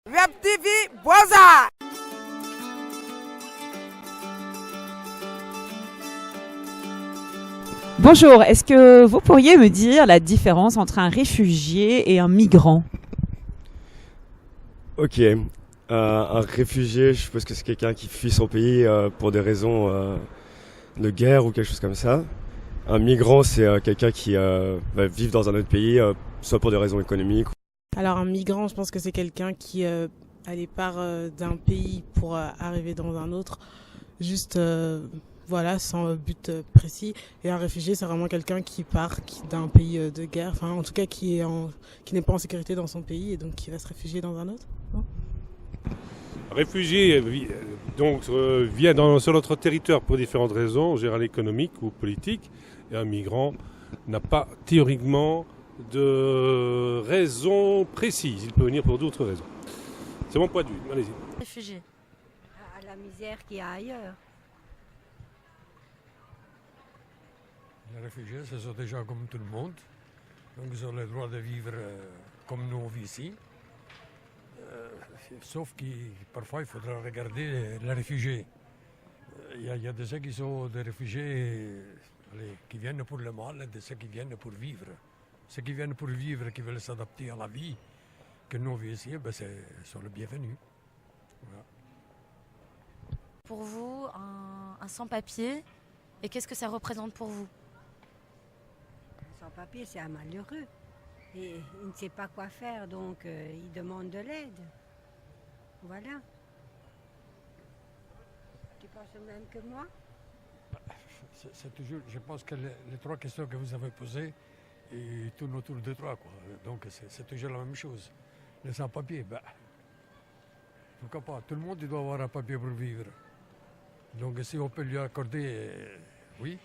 Web TV Boza. Bonjour, est-ce que vous pourriez me dire la différence entre un réfugié et un migrant? Ok, un réfugié, je suppose que c'est quelqu'un qui fuit son pays pour des raisons de guerre ou quelque chose comme ça. Un migrant, c'est quelqu'un qui va vivre dans un autre pays, soit pour des raisons économiques. Alors un migrant, je pense que c'est quelqu'un qui part d'un pays pour arriver dans un autre, juste voilà, sans but précis. Et un réfugié, c'est vraiment quelqu'un qui part d'un pays de guerre, enfin en tout cas qui n'est pas en sécurité dans son pays et donc qui va se réfugier dans un autre. Non. Réfugié vient sur notre territoire pour différentes raisons, en général économiques ou politiques, et un migrant n'a pas théoriquement de raison précise. Il peut venir pour d'autres raisons. C'est mon point de vue. Allez-y. Réfugiés. À la misère qu'il y a ailleurs. Les réfugiés, ce sont des gens comme tout le monde. Donc ils ont le droit de vivre comme nous on vit ici. Sauf que parfois il faudra regarder les réfugiés. Il y a de ceux qui sont des réfugiés qui viennent pour le mal et de ceux qui viennent pour vivre. Ceux qui viennent pour vivre, qui veulent s'adapter à la vie que nous on vit ici, sont les bienvenus. Voilà. Pour vous, un sans-papier, et qu'est-ce que ça représente pour vous? Sans papier, c'est un malheureux. Et il ne sait pas quoi faire, donc il demande de l'aide. Voilà. Tu penses le même que moi? C'est toujours, je pense que les trois questions que vous avez posées ils tournent autour de trois, quoi. Donc c'est toujours la même chose. Les sans-papiers, pourquoi pas? Tout le monde il doit avoir un papier pour vivre. Donc si on peut lui accorder, oui.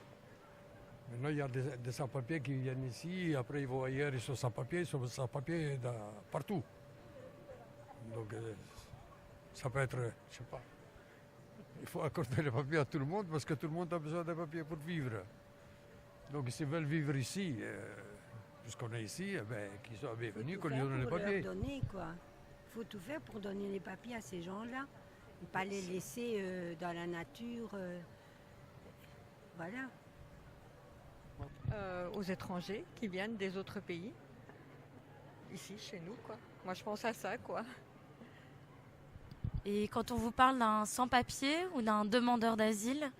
Maintenant, il y a des sans-papiers qui viennent ici, après ils vont ailleurs, ils sont sans-papiers, partout. Donc, ça peut être, je sais pas. Il faut accorder les papiers à tout le monde parce que tout le monde a besoin de papiers pour vivre. Donc, s'ils veulent vivre ici, puisqu'on est ici, qu'ils soient bienvenus, qu'on lui donne les papiers. Il faut tout faire pour donner les papiers à ces gens-là. Ne pas les laisser dans la nature. Voilà. Aux étrangers qui viennent des autres pays, ici chez nous, quoi. Moi je pense à ça, quoi. Et quand on vous parle d'un sans-papier ou d'un demandeur d'asile,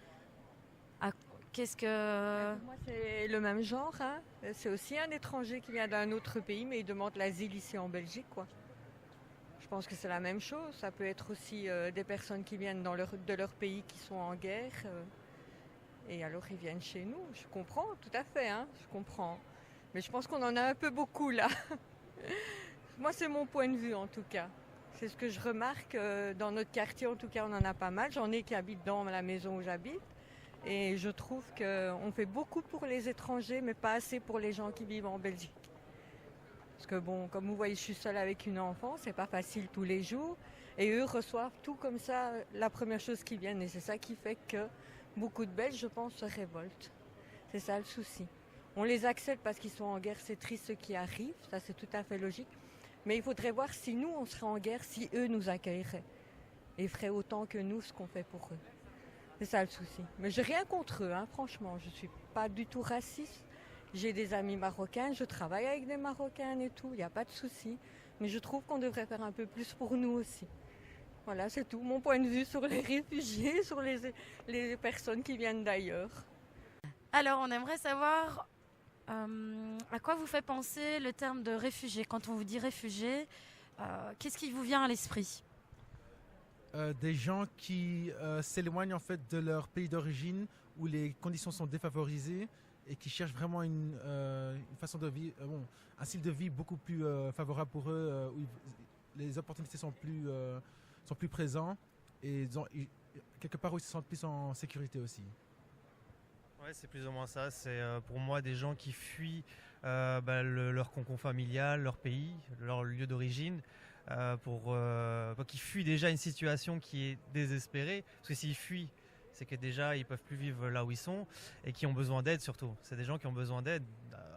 qu'est-ce que... Moi c'est le même genre, hein. C'est aussi un étranger qui vient d'un autre pays mais il demande l'asile ici en Belgique, quoi. Je pense que c'est la même chose. Ça peut être aussi des personnes qui viennent de leur pays qui sont en guerre. Et alors ils viennent chez nous, je comprends, tout à fait, hein, je comprends. Mais je pense qu'on en a un peu beaucoup là. Moi c'est mon point de vue en tout cas. C'est ce que je remarque dans notre quartier, en tout cas on en a pas mal. J'en ai qui habitent dans la maison où j'habite. Et je trouve qu'on fait beaucoup pour les étrangers, mais pas assez pour les gens qui vivent en Belgique. Parce que bon, comme vous voyez, je suis seule avec une enfant, c'est pas facile tous les jours. Et eux reçoivent tout comme ça, la première chose qui viennent. Et c'est ça qui fait que beaucoup de Belges, je pense, se révoltent. C'est ça le souci. On les accepte parce qu'ils sont en guerre, c'est triste ce qui arrive, ça c'est tout à fait logique. Mais il faudrait voir si nous, on serait en guerre, si eux nous accueilleraient. Et feraient autant que nous ce qu'on fait pour eux. C'est ça le souci. Mais j'ai rien contre eux, hein, franchement. Je suis pas du tout raciste. J'ai des amis marocains, je travaille avec des Marocains et tout, il n'y a pas de souci. Mais je trouve qu'on devrait faire un peu plus pour nous aussi. Voilà, c'est tout. Mon point de vue sur les réfugiés, sur les personnes qui viennent d'ailleurs. Alors, on aimerait savoir à quoi vous fait penser le terme de réfugié. Quand on vous dit réfugié, qu'est-ce qui vous vient à l'esprit? Des gens qui s'éloignent en fait de leur pays d'origine où les conditions sont défavorisées et qui cherchent vraiment une façon de vie, un style de vie beaucoup plus favorable pour eux, où les opportunités sont plus présents et quelque part où ils se sentent plus en sécurité aussi. Ouais, c'est plus ou moins ça. C'est pour moi des gens qui fuient leur cocon familial, leur pays, leur lieu d'origine, qui fuient déjà une situation qui est désespérée. Parce que s'ils fuient, c'est que déjà ils peuvent plus vivre là où ils sont et qui ont besoin d'aide surtout. C'est des gens qui ont besoin d'aide.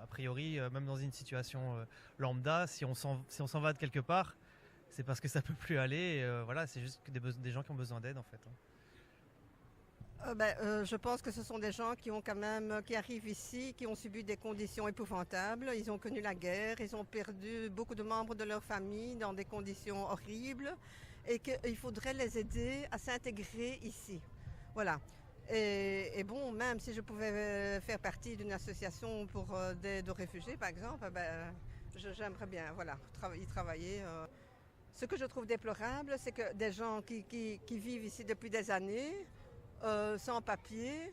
A priori, même dans une situation lambda, si on s'en va de quelque part, c'est parce que ça peut plus aller. Voilà, c'est juste que des gens qui ont besoin d'aide en fait. Je pense que ce sont des gens qui arrivent ici, qui ont subi des conditions épouvantables. Ils ont connu la guerre, ils ont perdu beaucoup de membres de leur famille dans des conditions horribles et qu'il faudrait les aider à s'intégrer ici. Voilà. Et bon, même si je pouvais faire partie d'une association pour d'aide aux réfugiés, par exemple, j'aimerais bien y travailler. Ce que je trouve déplorable, c'est que des gens qui vivent ici depuis des années, sans papier,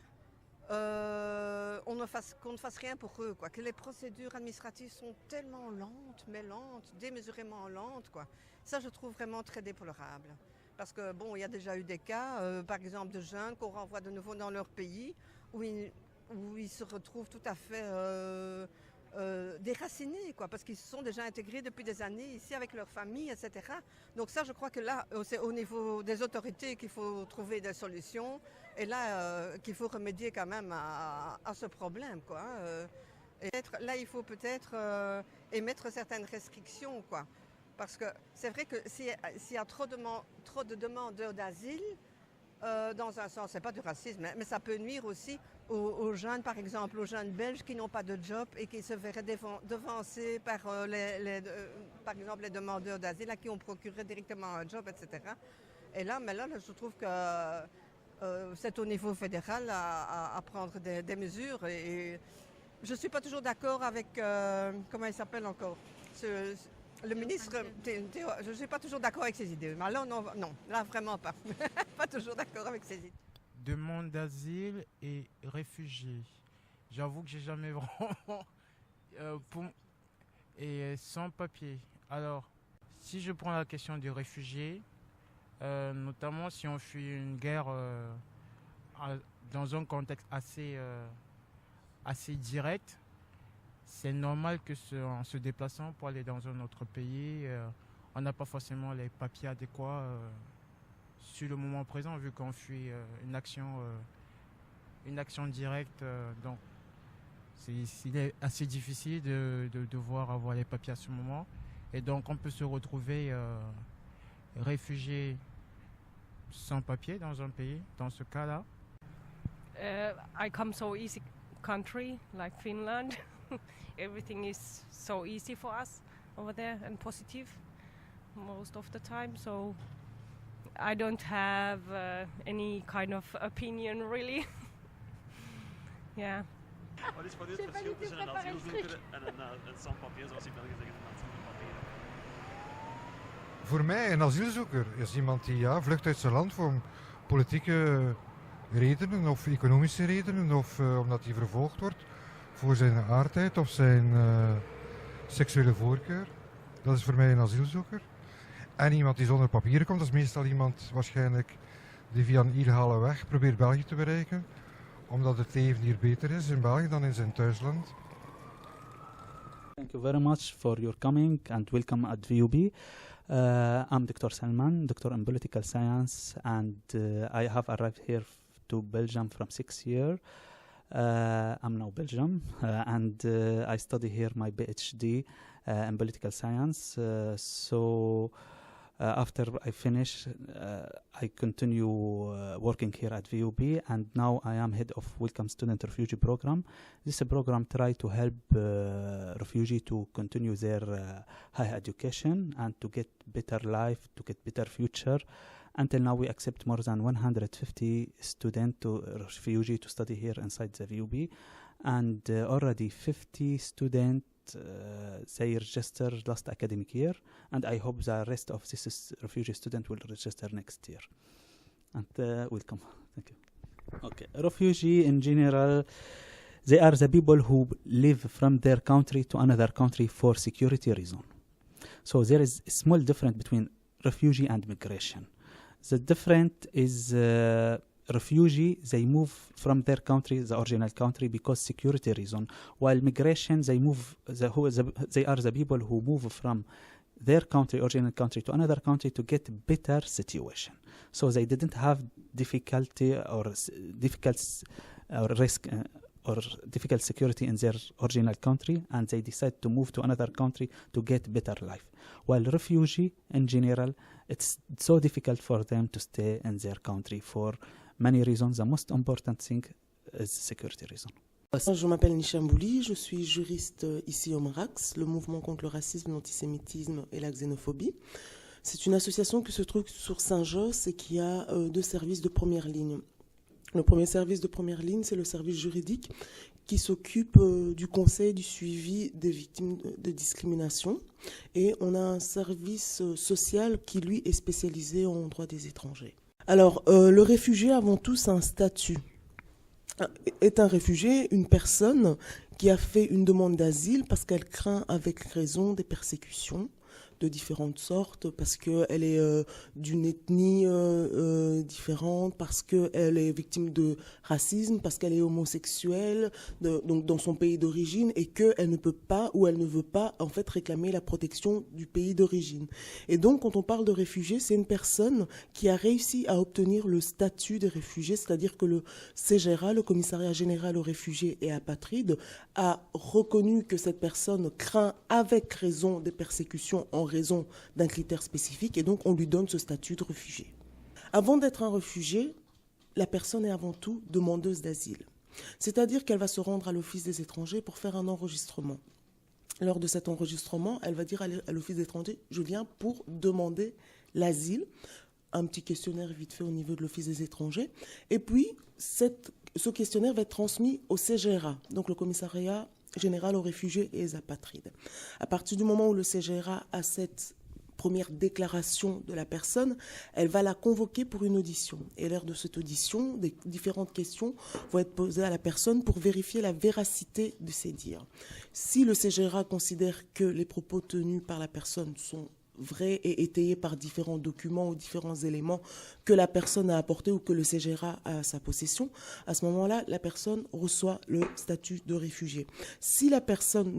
qu'on ne fasse rien pour eux, quoi. Que les procédures administratives sont tellement lentes, démesurément lentes, quoi. Ça, je trouve vraiment très déplorable. Parce que, bon, il y a déjà eu des cas, par exemple, de jeunes qu'on renvoie de nouveau dans leur pays, où ils se retrouvent tout à fait déracinés, quoi, parce qu'ils se sont déjà intégrés depuis des années ici avec leur famille, etc. Donc ça, je crois que là, c'est au niveau des autorités qu'il faut trouver des solutions, et là, qu'il faut remédier quand même à ce problème, quoi. Et là, il faut peut-être émettre certaines restrictions, quoi. Parce que c'est vrai que s'il y a trop de demandeurs d'asile, dans un sens, c'est pas du racisme, mais ça peut nuire aussi aux jeunes, par exemple, aux jeunes belges qui n'ont pas de job et qui se verraient devancés par, par exemple, les demandeurs d'asile à qui on procurait directement un job, etc. Et là, je trouve que c'est au niveau fédéral à prendre des mesures. Et je ne suis pas toujours d'accord avec, comment il s'appelle encore, le ministre, je ne suis pas toujours d'accord avec ses idées. Mais là, non, là vraiment pas. Pas toujours d'accord avec ses idées. Demande d'asile et réfugiés. J'avoue que j'ai jamais vraiment... et sans papier. Alors, si je prends la question des réfugiés, notamment si on fuit une guerre dans un contexte assez direct, c'est normal que en se déplaçant pour aller dans un autre pays, on n'a pas forcément les papiers adéquats sur le moment présent, vu qu'on fuit une action directe. Donc, il est assez difficile de devoir avoir les papiers à ce moment. Et donc, on peut se retrouver réfugié sans papier dans un pays, dans ce cas-là. I come so easy country like Finland. Everything is so easy for us over there and positive most of the time. So I don't have any kind of opinion really. Yeah. Wat is van u het verschil tussen een asielzoeker en een sans-papier, zoals in België zeggen, mensen zonder papieren? Voor mij een asielzoeker is iemand die vlucht uit zijn land voor politieke redenen of economische redenen of omdat hij vervolgd wordt voor zijn aardheid of zijn seksuele voorkeur. Dat is voor mij een asielzoeker. En iemand die zonder papieren komt, dat is meestal iemand waarschijnlijk die via een illegale weg probeert België te bereiken, omdat het leven hier beter is in België dan in zijn thuisland. Thank you very much for your coming and welcome at VUB. I'm Dr. Salman, doctor in political science, and I have arrived here to Belgium from 6 years. I'm now Belgium, and I study here my PhD in political science. After I finish, I continue working here at VUB, and now I am head of Welcome Student Refugee Program. This program tries to help refugees to continue their higher education and to get better life, to get better future. Until now, we accept more than 150 students to refugees to study here inside the VUB, and already 50 students they registered last academic year, and I hope the rest of this refugee student will register next year. And welcome. Thank you. Okay, refugee in general, they are the people who live from their country to another country for security reason. So there is a small difference between refugee and migration. The difference is refugee, they move from their country, the original country, because security reason. While migration, they are the people who move from their country, original country, to another country to get better situation. So they didn't have difficulty or risk or difficult security in their original country, and they decide to move to another country to get better life. While refugee, in general, it's so difficult for them to stay in their country for many reasons. The most important thing is security reason. Je m'appelle Nisha Mbouli, je suis juriste ici au Marax, le mouvement contre le racisme, l'antisémitisme et la xénophobie. C'est une association qui se trouve sur Saint-Josse et qui a deux services de première ligne. Le premier service de première ligne, c'est le service juridique qui s'occupe du conseil, du suivi des victimes de discrimination. Et on a un service social qui, lui, est spécialisé en droit des étrangers. Alors, le réfugié, avant tout, c'est un statut. Est un réfugié une personne qui a fait une demande d'asile parce qu'elle craint avec raison des persécutions de différentes sortes, parce qu'elle est d'une ethnie différente, parce qu'elle est victime de racisme, parce qu'elle est homosexuelle donc dans son pays d'origine, et qu'elle ne peut pas ou elle ne veut pas en fait réclamer la protection du pays d'origine. Et donc quand on parle de réfugié, c'est une personne qui a réussi à obtenir le statut de réfugié, c'est-à-dire que le CGRA, le Commissariat général aux réfugiés et apatrides, a reconnu que cette personne craint avec raison des persécutions en raison d'un critère spécifique, et donc on lui donne ce statut de réfugié. Avant d'être un réfugié, la personne est avant tout demandeuse d'asile. C'est-à-dire qu'elle va se rendre à l'Office des étrangers pour faire un enregistrement. Lors de cet enregistrement, elle va dire à l'Office des étrangers, je viens pour demander l'asile. Un petit questionnaire vite fait au niveau de l'Office des étrangers. Et puis, ce questionnaire va être transmis au CGRA, donc le Commissariat général aux réfugiés et aux apatrides. À partir du moment où le CGRA a cette première déclaration de la personne, elle va la convoquer pour une audition. Et lors de cette audition, des différentes questions vont être posées à la personne pour vérifier la véracité de ses dires. Si le CGRA considère que les propos tenus par la personne sont vrais et étayés par différents documents ou différents éléments que la personne a apportés ou que le CGRA a à sa possession, à ce moment-là, la personne reçoit le statut de réfugié. Si la personne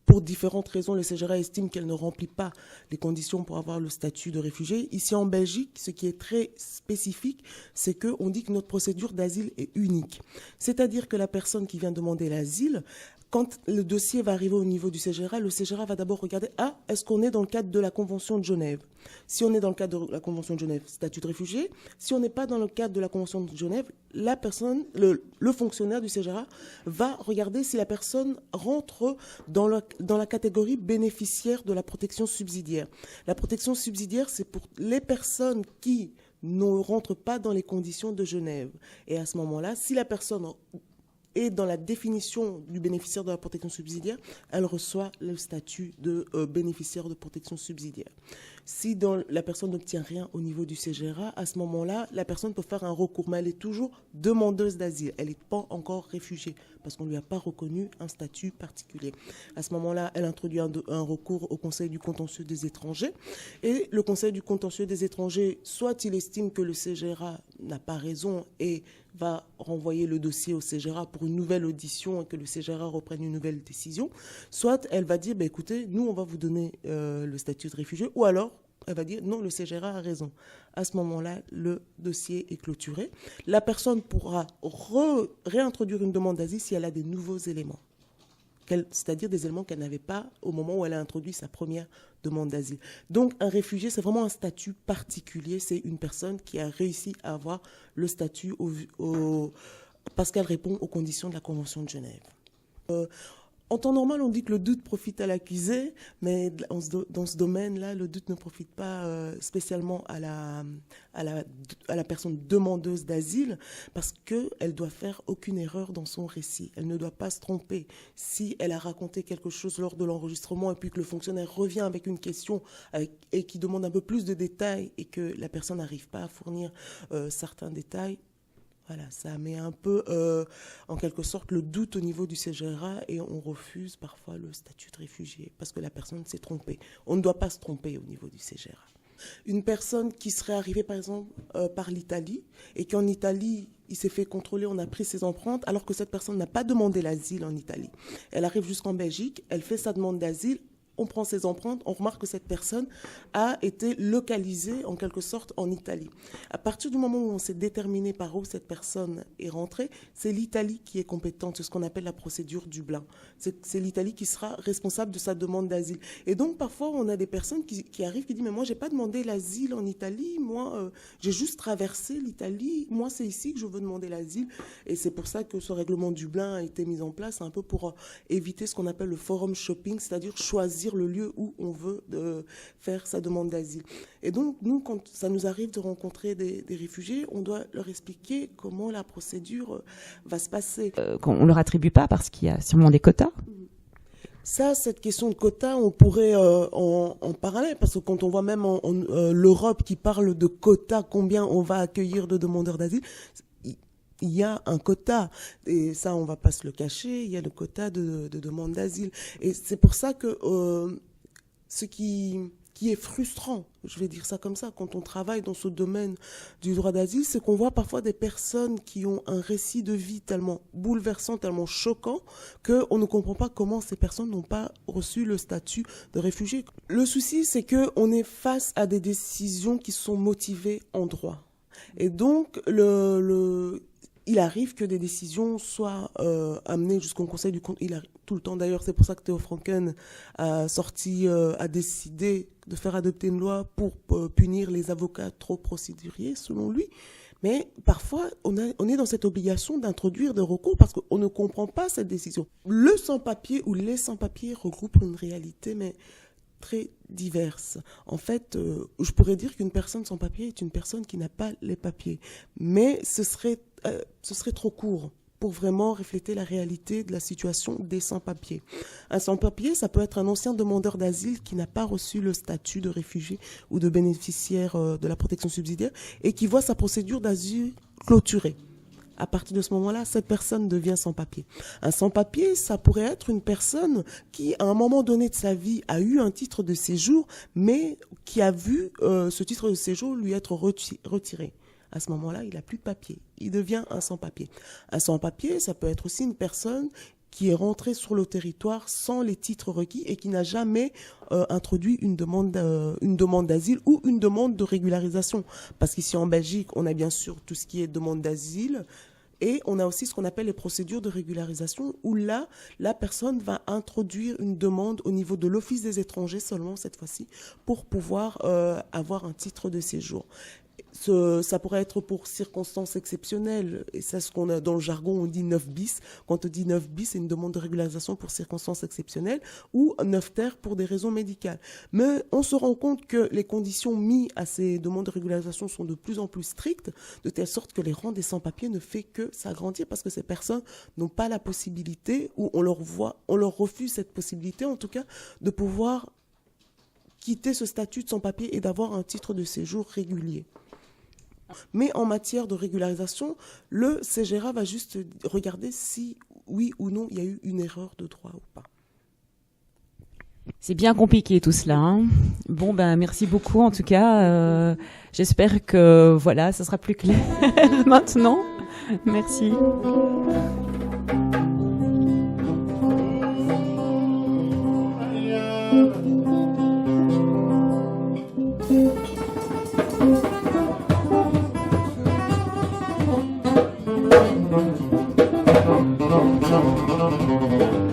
pour différentes raisons, le CGRA estime qu'elle ne remplit pas les conditions pour avoir le statut de réfugié. Ici en Belgique, ce qui est très spécifique, c'est qu'on dit que notre procédure d'asile est unique. C'est-à-dire que la personne qui vient demander l'asile, quand le dossier va arriver au niveau du CGRA, le CGRA va d'abord regarder, est-ce qu'on est dans le cadre de la Convention de Genève? Si on est dans le cadre de la Convention de Genève, statut de réfugié. Si on n'est pas dans le cadre de la Convention de Genève, la personne, le fonctionnaire du CGRA va regarder si la personne rentre dans la catégorie bénéficiaire de la protection subsidiaire. La protection subsidiaire, c'est pour les personnes qui ne rentrent pas dans les conditions de Genève. Et à ce moment-là, si la personne et dans la définition du bénéficiaire de la protection subsidiaire, elle reçoit le statut de bénéficiaire de protection subsidiaire. Si la personne n'obtient rien au niveau du CGRA, à ce moment-là, la personne peut faire un recours, mais elle est toujours demandeuse d'asile. Elle n'est pas encore réfugiée, parce qu'on ne lui a pas reconnu un statut particulier. À ce moment-là, elle introduit un recours au Conseil du contentieux des étrangers. Et le Conseil du contentieux des étrangers, soit il estime que le CGRA n'a pas raison et va renvoyer le dossier au CGRA pour une nouvelle audition et que le CGRA reprenne une nouvelle décision, soit elle va dire, écoutez, nous, on va vous donner le statut de réfugié, ou alors, elle va dire, non, le CGRA a raison. À ce moment-là, le dossier est clôturé. La personne pourra réintroduire une demande d'asile si elle a des nouveaux éléments, c'est-à-dire des éléments qu'elle n'avait pas au moment où elle a introduit sa première demande d'asile. Donc, un réfugié, c'est vraiment un statut particulier. C'est une personne qui a réussi à avoir le statut parce qu'elle répond aux conditions de la Convention de Genève. En temps normal, on dit que le doute profite à l'accusé, mais dans ce domaine-là, le doute ne profite pas spécialement à la personne demandeuse d'asile, parce qu'elle ne doit faire aucune erreur dans son récit. Elle ne doit pas se tromper. Si elle a raconté quelque chose lors de l'enregistrement et puis que le fonctionnaire revient avec une question et qui demande un peu plus de détails et que la personne n'arrive pas à fournir certains détails, voilà, ça met un peu, en quelque sorte, le doute au niveau du CGRA et on refuse parfois le statut de réfugié parce que la personne s'est trompée. On ne doit pas se tromper au niveau du CGRA. Une personne qui serait arrivée, par exemple, par l'Italie et qu'en Italie, il s'est fait contrôler, on a pris ses empreintes, alors que cette personne n'a pas demandé l'asile en Italie. Elle arrive jusqu'en Belgique, elle fait sa demande d'asile. on prend ses empreintes, on remarque que cette personne a été localisée en quelque sorte en Italie. À partir du moment où on s'est déterminé par où cette personne est rentrée, c'est l'Italie qui est compétente, c'est ce qu'on appelle la procédure Dublin. C'est l'Italie qui sera responsable de sa demande d'asile. Et donc parfois on a des personnes qui arrivent qui disent mais moi j'ai pas demandé l'asile en Italie, moi j'ai juste traversé l'Italie, moi c'est ici que je veux demander l'asile. Et c'est pour ça que ce règlement Dublin a été mis en place, un peu pour éviter ce qu'on appelle le forum shopping, c'est-à-dire choisir le lieu où on veut faire sa demande d'asile. Et donc, nous, quand ça nous arrive de rencontrer des réfugiés, on doit leur expliquer comment la procédure va se passer. On ne leur attribue pas parce qu'il y a sûrement des quotas. Ça, cette question de quotas, on pourrait en parler, parce que quand on voit même l'Europe qui parle de quotas, combien on va accueillir de demandeurs d'asile, il y a un quota, et ça on va pas se le cacher, il y a le quota de demande d'asile. Et c'est pour ça que ce qui est frustrant, je vais dire ça comme ça, quand on travaille dans ce domaine du droit d'asile, c'est qu'on voit parfois des personnes qui ont un récit de vie tellement bouleversant, tellement choquant, qu'on ne comprend pas comment ces personnes n'ont pas reçu le statut de réfugié. Le souci, c'est qu'on est face à des décisions qui sont motivées en droit. Et donc, il arrive que des décisions soient amenées jusqu'au Conseil du Conseil. Il arrive tout le temps d'ailleurs, c'est pour ça que Theo Franken a décidé de faire adopter une loi pour punir les avocats trop procéduriers, selon lui. Mais parfois, on est dans cette obligation d'introduire des recours parce qu'on ne comprend pas cette décision. Le sans-papier ou les sans-papiers regroupent une réalité, mais très diverses. En fait, je pourrais dire qu'une personne sans papier est une personne qui n'a pas les papiers. Mais ce serait trop court pour vraiment refléter la réalité de la situation des sans-papiers. Un sans-papier, ça peut être un ancien demandeur d'asile qui n'a pas reçu le statut de réfugié ou de bénéficiaire de la protection subsidiaire et qui voit sa procédure d'asile clôturée. À partir de ce moment-là, cette personne devient sans-papier. Un sans-papier, ça pourrait être une personne qui, à un moment donné de sa vie, a eu un titre de séjour, mais qui a vu ce titre de séjour lui être retiré. À ce moment-là, il n'a plus de papier. Il devient un sans-papier. Un sans-papier, ça peut être aussi une personne qui est rentrée sur le territoire sans les titres requis et qui n'a jamais introduit une demande d'asile ou une demande de régularisation. Parce qu'ici en Belgique, on a bien sûr tout ce qui est demande d'asile et on a aussi ce qu'on appelle les procédures de régularisation où là, la personne va introduire une demande au niveau de l'Office des étrangers seulement cette fois-ci pour pouvoir avoir un titre de séjour. Ça pourrait être pour circonstances exceptionnelles, et c'est ce qu'on a dans le jargon, on dit 9 bis. Quand on dit 9 bis, c'est une demande de régularisation pour circonstances exceptionnelles, ou 9 ter pour des raisons médicales. Mais on se rend compte que les conditions mises à ces demandes de régularisation sont de plus en plus strictes, de telle sorte que les rangs des sans-papiers ne fait que s'agrandir, parce que ces personnes n'ont pas la possibilité, ou on leur refuse cette possibilité, en tout cas, de pouvoir quitter ce statut de sans-papier et d'avoir un titre de séjour régulier. Mais en matière de régularisation, le CGRA va juste regarder si, oui ou non, il y a eu une erreur de droit ou pas. C'est bien compliqué tout cela. Hein. Bon, merci beaucoup en tout cas. J'espère que voilà, ça sera plus clair maintenant. Merci. Thank you.